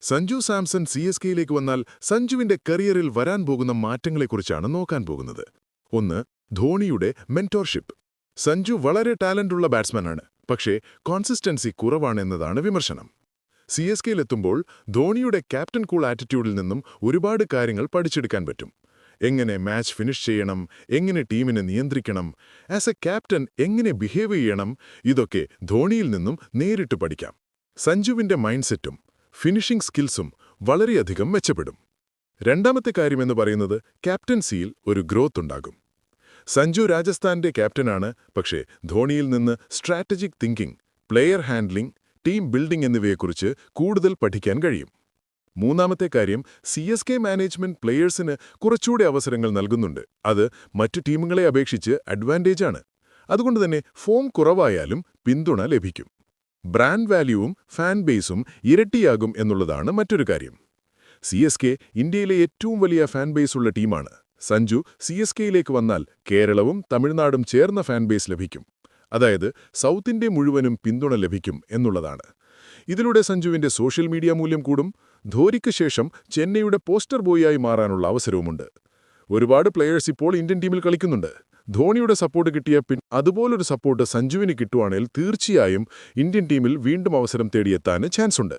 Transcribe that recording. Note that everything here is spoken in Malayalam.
സഞ്ജു സാംസൺ CSKയിലേക്ക് വന്നാൽ സഞ്ജുവിന്റെ കരിയറിൽ വരാൻ പോകുന്ന മാറ്റങ്ങളെക്കുറിച്ചാണ് നോക്കാൻ പോകുന്നത്. ഒന്ന്, ധോണിയുടെ മെന്റോർഷിപ്പ്. സഞ്ജു വളരെ ടാലന്റുള്ള ബാറ്റ്സ്മാനാണ്, പക്ഷേ കോൺസിസ്റ്റൻസി കുറവാണെന്നതാണ് വിമർശനം. CSKയിലെത്തുമ്പോൾ ധോണിയുടെ ക്യാപ്റ്റൻ കൂൾ ആറ്റിറ്റ്യൂഡിൽ നിന്നും ഒരുപാട് കാര്യങ്ങൾ പഠിച്ചെടുക്കാൻ പറ്റും. എങ്ങനെ മാച്ച് ഫിനിഷ് ചെയ്യണം, എങ്ങനെ ടീമിനെ നിയന്ത്രിക്കണം, ആസ് എ ക്യാപ്റ്റൻ എങ്ങനെ ബിഹേവ് ചെയ്യണം, ഇതൊക്കെ ധോണിയിൽ നിന്നും നേരിട്ട് പഠിക്കാം. സഞ്ജുവിന്റെ മൈൻഡ് സെറ്റും ഫിനിഷിംഗ് സ്കിൽസും വളരെയധികം മെച്ചപ്പെടും. രണ്ടാമത്തെ കാര്യമെന്ന് പറയുന്നത് ക്യാപ്റ്റൻസിയിൽ ഒരു ഗ്രോത്ത് ഉണ്ടാകും. സഞ്ജു രാജസ്ഥാന്റെ ക്യാപ്റ്റനാണ്, പക്ഷേ ധോണിയിൽ നിന്ന് strategic thinking, player handling, team building എന്നിവയെക്കുറിച്ച് കൂടുതൽ പഠിക്കാൻ കഴിയും. മൂന്നാമത്തെ കാര്യം, CSK മാനേജ്മെന്റ് പ്ലെയേഴ്സിന് കുറച്ചുകൂടെ അവസരങ്ങൾ നൽകുന്നുണ്ട്. അത് മറ്റു ടീമുകളെ അപേക്ഷിച്ച് അഡ്വാൻറ്റേജാണ്. അതുകൊണ്ടുതന്നെ ഫോം കുറവായാലും പിന്തുണ ലഭിക്കും. ബ്രാൻഡ് വാല്യൂവും ഫാൻ ബേസും ഇരട്ടിയാകും എന്നുള്ളതാണ് മറ്റൊരു കാര്യം. CSK ഇന്ത്യയിലെ ഏറ്റവും വലിയ ഫാൻ ബേസുള്ള ടീമാണ്. സഞ്ജു CSKയിലേക്ക് വന്നാൽ കേരളവും തമിഴ്നാടും ചേർന്ന ഫാൻ ബേസ് ലഭിക്കും. അതായത് സൗത്ത് ഇന്ത്യ മുഴുവനും പിന്തുണ ലഭിക്കും എന്നുള്ളതാണ്. ഇതിലൂടെ സഞ്ജുവിന്റെ സോഷ്യൽ മീഡിയ മൂല്യം കൂടും. ധോണിക്ക് ശേഷം ചെന്നൈയുടെ പോസ്റ്റർ ബോയിയായി മാറാനുള്ള അവസരവുമുണ്ട്. ഒരുപാട് പ്ലെയേഴ്സ് ഇപ്പോൾ ഇന്ത്യൻ ടീമിൽ കളിക്കുന്നുണ്ട്. ധോണിയുടെ സപ്പോർട്ട് കിട്ടിയ അതുപോലൊരു സപ്പോർട്ട് സഞ്ജുവിന് കിട്ടുവാണെങ്കിൽ തീർച്ചയായും ഇന്ത്യൻ ടീമിൽ വീണ്ടും അവസരം തേടിയെത്താൻ ചാൻസുണ്ട്.